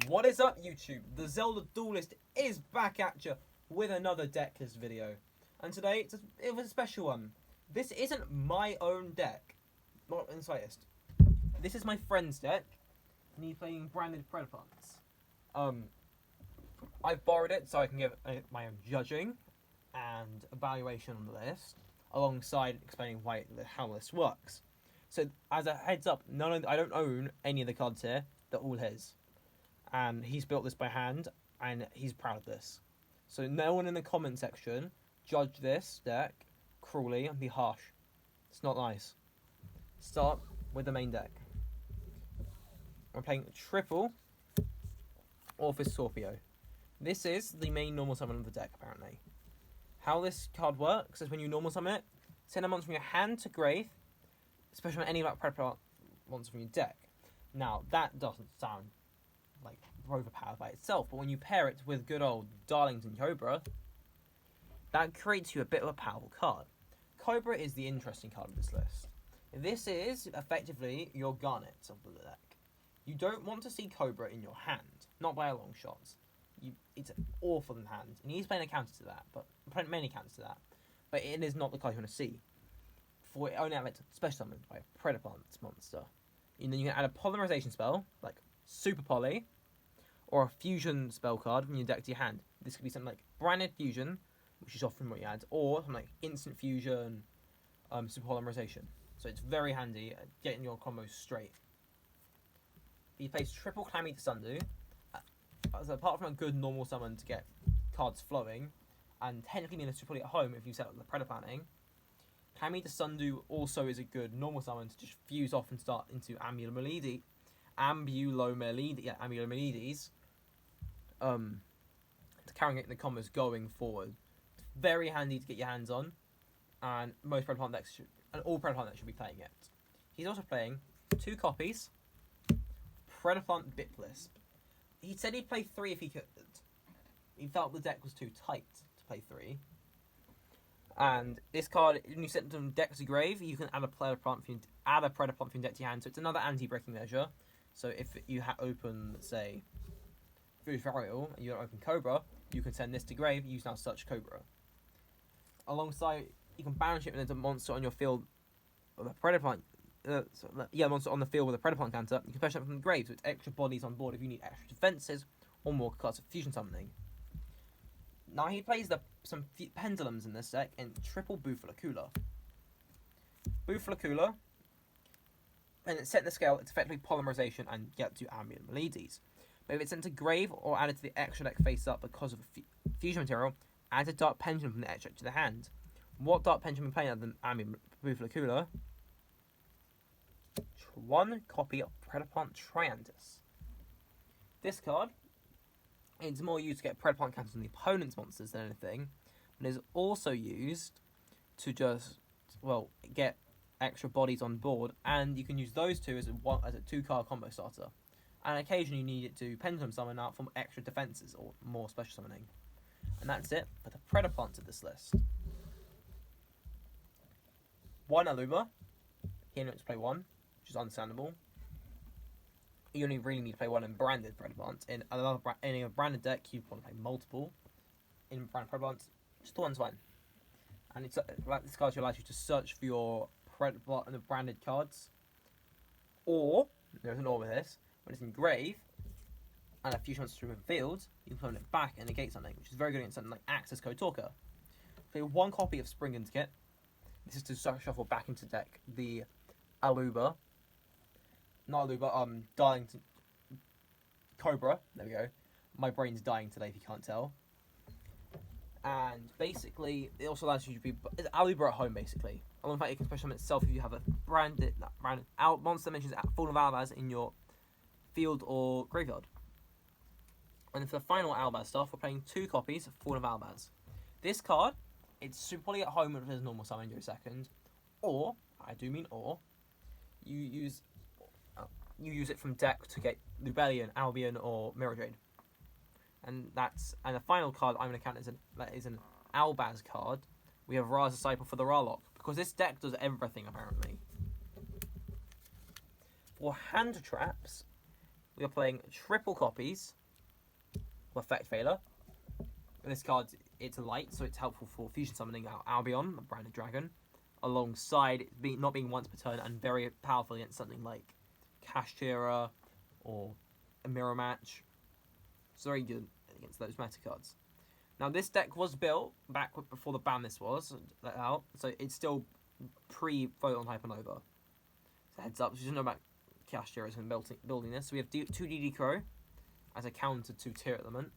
What is up, YouTube? The Zelda Duelist is back at you with another deck list video. And today, it was a special one. This isn't my own deck. Not in the slightest. This is my friend's deck, and he's playing branded Predaplants. I've borrowed it so I can give my own judging and evaluation on the list, alongside explaining how this works. So, as a heads up, I don't own any of the cards here. They're all his. And he's built this by hand, and he's proud of this. So no one in the comment section judge this deck cruelly and be harsh. It's not nice. Start with the main deck. We're playing triple Orphis Scorpio. This is the main normal summon of the deck, apparently. How this card works is when you normal summon it, send a monster from your hand to grave, especially when any Predaplant monster from your deck. Now, that doesn't sound like overpowered by itself, but when you pair it with good old Darlington Cobra, that creates you a bit of a powerful card. Cobra is the interesting card of this list. This is effectively your Garnet of the deck. You don't want to see Cobra in your hand, not by a long shot. It's awful in hand, and he's playing a counter to that, but playing many counters to that. But it is not the card you want to see. For it only have it special summoned by a Predaplant monster. And then you can add a polymerization spell, like Super Poly, or a fusion spell card from your deck to your hand. This could be something like Branded Fusion, which is often what you add, or something like Instant Fusion, Super Polymerization. So it's very handy at getting your combos straight. He plays triple Clammy to Sundew. So apart from a good normal summon to get cards flowing, and technically being a Super Poly at home if you set up the Predaplanting, Clammy to Sundew also is a good normal summon to just fuse off and start into Ambulomelides. To carrying the combos going forward. It's very handy to get your hands on, and most Predaplant decks all Predaplant decks should be playing it. He's also playing 2 copies Predaplant Bitlisp. He said he'd play 3 if he could. He felt the deck was too tight to play 3. And this card, when you set them deck to grave, you can add a Predaplant from your deck to your hand. So it's another anti-breaking measure. So if you open, let's say, Food Burial, and you don't open Cobra, you can send this to grave, use now such Cobra. Alongside, you can banish it when there's a monster on your field with a Predaplant. Monster on the field with a Predaplant counter. You can fetch it from the grave, so it's extra bodies on board if you need extra defenses or more cards of fusion summoning. Now he plays some pendulums in this deck in triple Bufalacula. Bufalacula, and it's set in the scale, it's effectively polymerization and get to Ambulomelides. But if it's sent to grave or added to the extra deck face up because of a fusion material, add a Dark Pendulum from the extra deck to the hand. What Dark Pendulum are we playing other than Bufalacula? 1 copy of Predaplant Triantis. This card, it's more used to get Predaplant counters on the opponent's monsters than anything, but is also used to just, get extra bodies on board, and you can use those two as a 2-card combo starter. And occasionally you need it to Pendulum Summon out from extra defenses or more special summoning. And that's it for the Predaplant of this list. 1 Aluba. He only wants to play 1, which is understandable. You only really need to play 1 in branded Predaplant. In a branded deck, you want to play multiple. In branded Predaplant, just the 1's fine. And this card allows you to search for your Predaplant and the branded cards. Or, there's an or with this, when it's in grave, and a fusion monster from the field, you can put it back and negate something, which is very good against something like Access Code Talker. Play 1 copy of Springen's Kit. This is to shuffle back into deck the Darlington Cobra. There we go. My brain's dying today if you can't tell. And basically, it also allows you to be Aluba at home, basically. Along with that, you can special summon itself if you have a branded monster mentions Fallen of Albaz in your field or graveyard. And for the final Albaz stuff, we're playing 2 copies of Fallen of Albaz. This card, it's Super Poly at home if there's normal summon in a second, or I do mean you use it from deck to get Lubellion, Albion, or Mirrorjade. And the final card I'm going to count is an Albaz card. We have Ra's Disciple for the Rarlock, because this deck does everything apparently. For hand traps, we are playing triple copies of Effect Failure. This card, it's light, so it's helpful for fusion summoning out Albion, a branded dragon, alongside it not being once per turn and very powerful against something like Kashtira or a Mirror Match. It's very good against those meta cards. Now, this deck was built back before the ban this was out, so it's still pre-Photon Hypernova. So heads up, so you don't know about Kashtira and building this. So we have 2 DD Crow as a counter to Tear Element,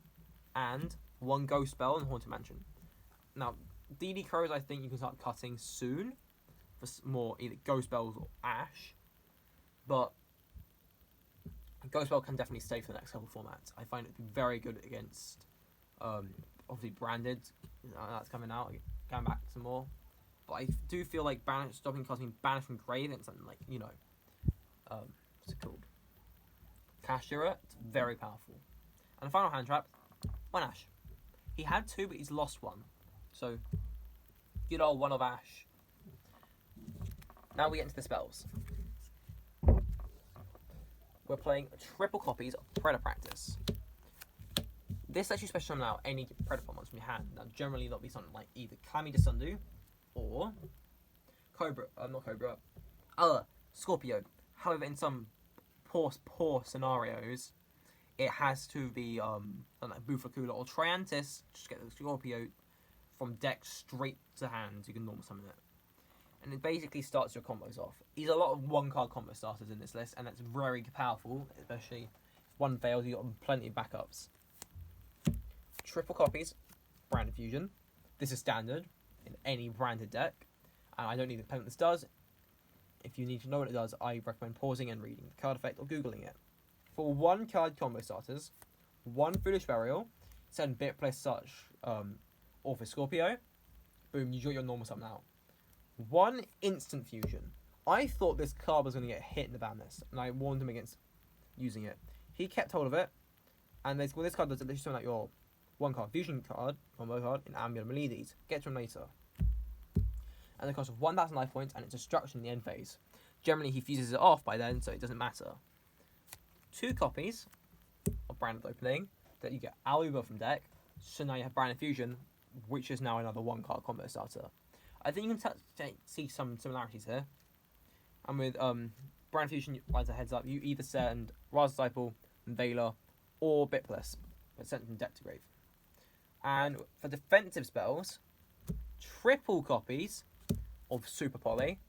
and 1 Ghost Spell in Haunted Mansion. Now, DD Crows I think you can start cutting soon for more either Ghost Spells or Ash, but Ghost Spell can definitely stay for the next couple of formats. I find it very good against, obviously branded. That's coming out. Going back some more, but I do feel like stopping cards being banished from grave and something like what's it called? Kashtira. It's very powerful. And the final hand trap, 1 Ash. He had 2, but he's lost 1. So, good old 1 of Ash. Now we get into the spells. We're playing triple copies of Predaplant. This lets you special summon out any Predaplant monster from your hand. Now, generally, that'll be something like either Kami Sundu or Cobra. Not Cobra. Scorpio. However, in some poor scenarios, it has to be like Bufakula or Triantis. Just get the Scorpio from deck straight to hand. You can normal summon it. And it basically starts your combos off. There's a lot of 1-card combo starters in this list, and that's very powerful, especially if one fails, you've got plenty of backups. Triple copies, branded fusion. This is standard in any branded deck, and I don't need to explain what this does. If you need to know what it does, I recommend pausing and reading the card effect or Googling it. For 1-card combo starters, 1 Foolish Burial, send Bit plus such, or for Scorpio, boom, you got your normal summon out. 1 instant fusion. I thought this card was going to get hit in the ban list, and I warned him against using it. He kept hold of it, and this card does it. Literally summon out your 1-card fusion card, combo card, in Amulet Meledes. Get to him later. And the cost of 1,000 life points, and it's destruction in the end phase. Generally, he fuses it off by then, so it doesn't matter. 2 copies of branded opening that you get Aluba from deck, so now you have branded fusion, which is now another 1-card combo starter. I think you can see some similarities here. And with Brand Fusion, as a heads up, you either send Raza Disciple, Veiler, or Bitpless, but sent from deck to grave. And for defensive spells, triple copies of Super Poly.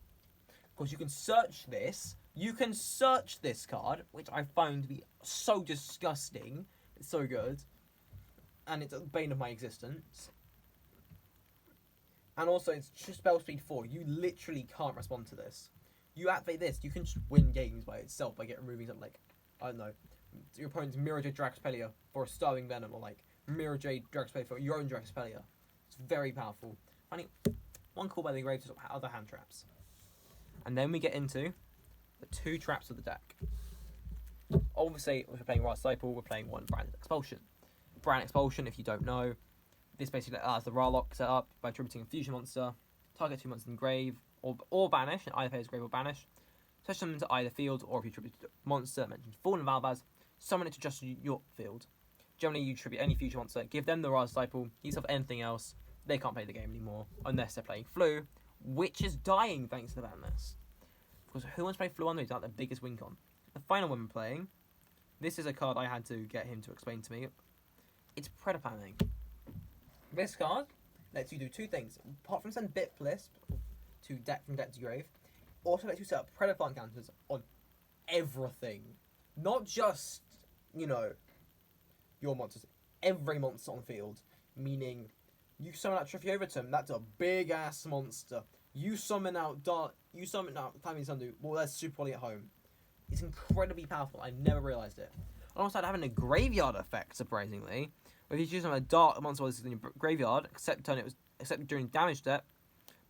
Because you can search this. You can search this card, which I find to be so disgusting. It's so good. And it's a bane of my existence. And also, it's just spell speed 4. You literally can't respond to this. You activate this, you can just win games by itself by removing something like, I don't know, your opponent's Mirror Jade Draxpelia for a Starving Venom, or like Mirror Jade Draxpelia for your own Draxpelia. It's very powerful. Finding 1 call by the grave to stop other hand traps. And then we get into the 2 traps of the deck. Obviously, if we're playing Raza Disciple, we're playing 1 Branded Expulsion. Branded Expulsion, if you don't know, this basically allows the Rarlock set up by attributing a fusion monster, target 2 monsters in grave, or banish, and either player's grave or banish. Switch them to either field, or if you attribute a monster mentioned Fallen Valbaz, summon it to just your field. Generally, you attribute any fusion monster, give them the Raza Disciple, use of anything else, they can't play the game anymore, unless they're playing Flu, which is dying thanks to the ban list. Because who wants to play Flu on? He's not the biggest win con. The final one we're playing, this is a card I had to get him to explain to me. It's Predaplanting. This card lets you do 2 things. Apart from send Bitplist to deck from deck to grave, also lets you set up Predaplant counters on everything. Not just, your monsters. Every monster on the field. Meaning, you summon out Triffy Overton, that's a big ass monster. You summon out Climbing Sundu, well, that's Super Poly at home. It's incredibly powerful. I never realised it. Alongside having a graveyard effect, surprisingly. If you choose a dark monster in your graveyard, except during damage step,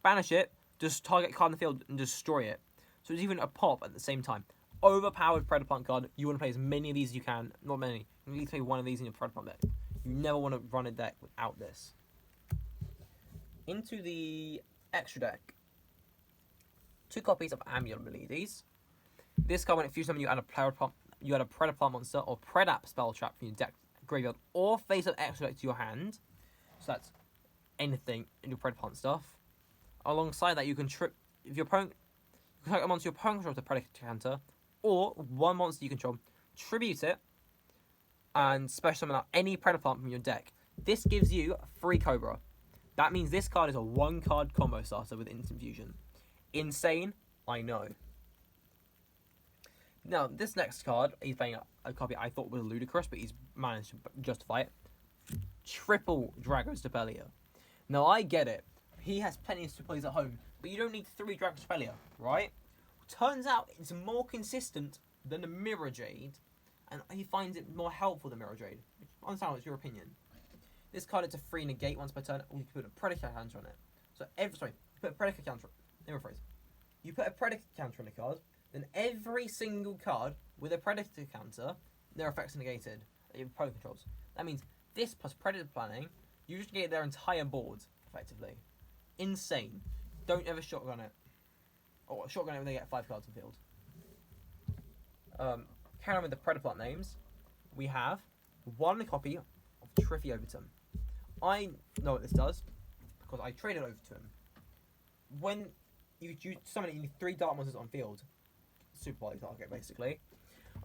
banish it, just target a card in the field and destroy it. So it's even a pop at the same time. Overpowered Predaplant card. You want to play as many of these as you can. Not many. You need to play 1 of these in your Predaplant deck. You never want to run a deck without this. Into the extra deck. 2 copies of Amulet Meledes. This card, when it fuses summon, you add a you had a Predaplant monster or Predap spell trap from your deck graveyard or face-up extra deck to your hand. So that's anything in your Predaplant stuff. Alongside that, you can trip if your opponent. You can target a monster your opponent controls with a Predator counter, or one monster you control, tribute it, and special summon out any Predaplant from your deck. This gives you a free Cobra. That means this card is a 1-card combo starter with Instant Fusion. Insane, I know. Now, this next card, he's playing a copy I thought was ludicrous, but he's managed to justify it. Triple Dragos Stapelia. Now, I get it. He has plenty of Stapelias at home, but you don't need 3 Dragos Stapelia, right? Turns out it's more consistent than the Mirror Jade, and he finds it more helpful than Mirror Jade. I understand what's your opinion. This card is a free negate once per turn. You can put a Predator counter on it. So put a Predator counter. Let me rephrase. You put a Predator counter on a card, then every single card with a Predator counter, their effects are negated. Your opponent controls. That means this plus Predator planning, you just negate their entire board effectively. Insane. Don't ever shotgun it. Or shotgun it when they get 5 cards in field. Carrying on with the Predaplant names, we have one copy of Triffy Overton. I know what this does because I traded over to him. When you summon it, you need 3 Dark Monsters on field. Super poly target, basically.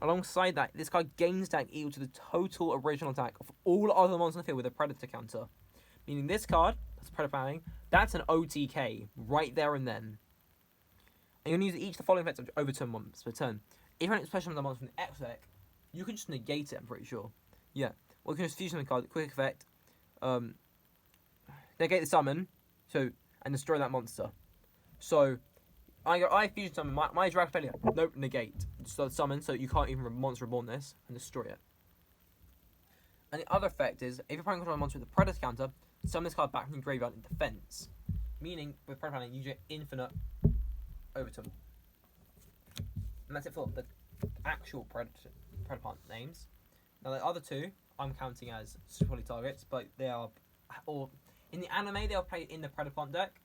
Alongside that, this card gains attack equal to the total original attack of all other monsters on the field with a Predator counter. Meaning this card, that's Predator planning, that's an OTK right there and then. And you're going to use each of the following effects of Overturn once per turn. If you run a special summon the monster from the X deck, you can just negate it, I'm pretty sure. Yeah. Or you can just fusion the card, quick effect, negate the summon, and destroy that monster. So, I fusion summon my Dragon Failure. Nope, negate. Just summon, so you can't even Monster Reborn this, and destroy it. And the other effect is, if you're playing control a monster with a Predator counter, summon this card back from your graveyard in defense. Meaning, with Predator planning, you get infinite Overton. And that's it for the actual Predaplant names. Now the other 2, I'm counting as super poly targets, but they are, or in the anime, they are played in the Predaplant deck,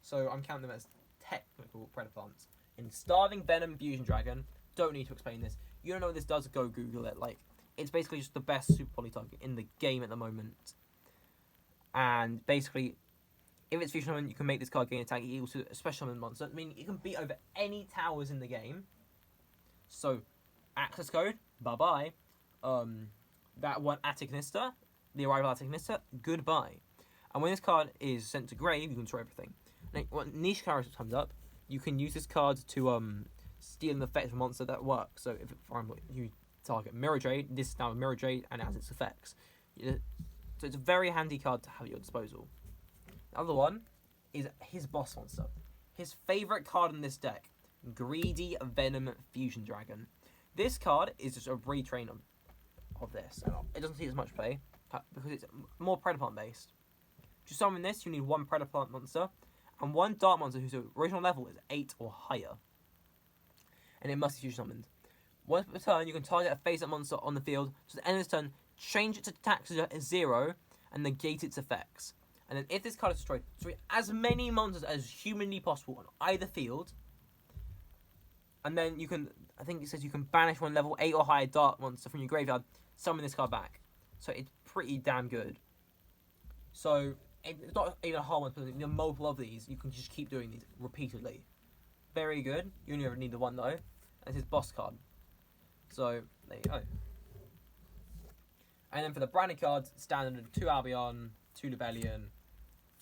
so I'm counting them as technical Predaplants. In Starving Venom Fusion Dragon, don't need to explain this. You don't know what this does, go Google it. Like, it's basically just the best super poly target in the game at the moment. And basically, if it's Fusion Summon, you can make this card gain attack equal to a special summon monster. I mean, you can beat over any towers in the game. So, access code, bye-bye. That one Atticnista, the arrival Atticnista, goodbye. And when this card is sent to grave, you can destroy everything. Now, when niche character comes up, you can use this card to steal an effect of a monster that works. So, if for example, you target Mirror Jade, this is now a Mirror Jade and it has its effects. So, it's a very handy card to have at your disposal. The other one is his boss monster. His favourite card in this deck, Greedy Venom Fusion Dragon. This card is just a retrain of this. It doesn't see as much play because it's more Predaplant based. To summon this, you need 1 Predaplant monster and 1 Dark monster whose original level is 8 or higher. And it must be fusion summoned. Once per turn, you can target a face-up monster on the field. So at the end of this turn, change its attack to 0 and negate its effects. And then if this card is destroyed, destroy as many monsters as humanly possible on either field. And then you can, I think it says you can banish 1 level 8 or higher Dark monster from your graveyard, summon this card back. So it's pretty damn good. So it's not even a hard one, but you have multiple of these. You can just keep doing these repeatedly. Very good. You only ever need the 1 though. That's his boss card. So there you go. And then for the branded cards, standard 2 Albion, 2 Rebellion,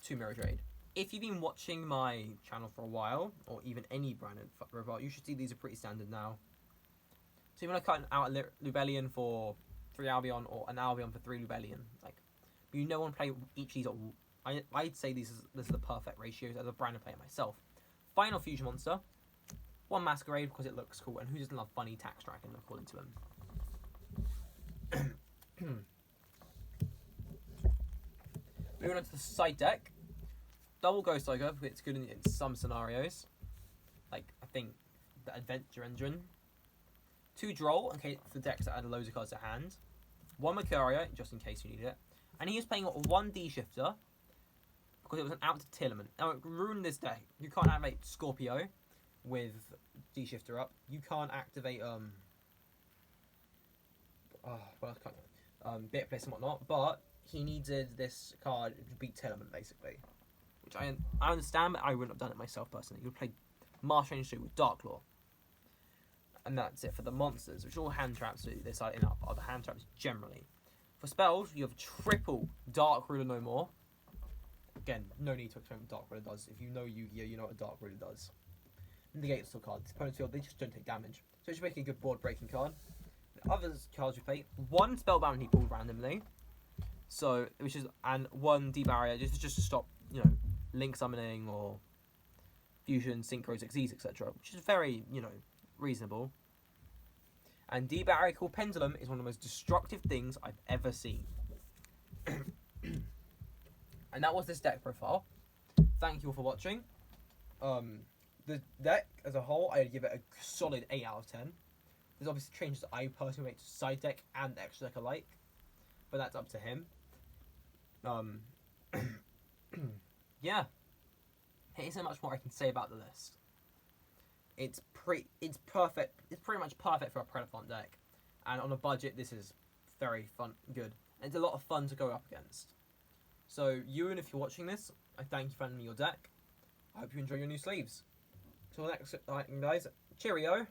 2 Mirror Jade. If you've been watching my channel for a while, or even any branded robot, you should see these are pretty standard now. So you want to cut out a Rebellion for 3 Albion, or an Albion for 3 Rebellion. Like, you don't want to play each of these. I'd say these are the perfect ratios as a branded player myself. Final Fusion Monster, 1 Masquerade because it looks cool, and who doesn't love funny tax dragon according to him. Moving on to the side deck. Double Ghost Tiger, it's good in some scenarios. Like, I think, the Adventure Engine. 2 Droll, in case for decks that add loads of cards to hand. 1 Mercuria, just in case you need it. And he is playing 1 D-Shifter, because it was an out-to element. Now, it ruined this deck. You can't activate Scorpio with D-Shifter up. You can't activate, well, kind of bit place and whatnot, but he needed this card to beat Tillerman basically, which I understand, but I wouldn't have done it myself personally. You would play Marsh Range 2 with Dark Claw, and that's it for the monsters, which are all hand traps. So this are in other hand traps generally. For spells, you have triple Dark Ruler no more. Again, no need to explain what Dark Ruler does. If you know Yu-Gi-Oh, you know what a Dark Ruler does. Negate still cards. Opponent's field, they just don't take damage. So it's making a good board breaking card. The other cards you play, one Spellbound he pulled randomly. So and one D-Barrier just to stop, link summoning or fusion, synchros, Xyz, etc. Which is very, reasonable. And D-Barrier called Pendulum is one of the most destructive things I've ever seen. And that was this deck profile. Thank you all for watching. The deck as a whole, I'd give it a solid 8 out of 10. There's obviously changes I personally make to side deck and extra deck alike, but that's up to him. Yeah. There isn't much more I can say about the list. It's perfect. It's pretty much perfect for a Predaplant deck, and on a budget, this is very fun, good. And it's a lot of fun to go up against. So, Ewan, if you're watching this, I thank you for lending me your deck. I hope you enjoy your new sleeves. Till next time, guys. Cheerio.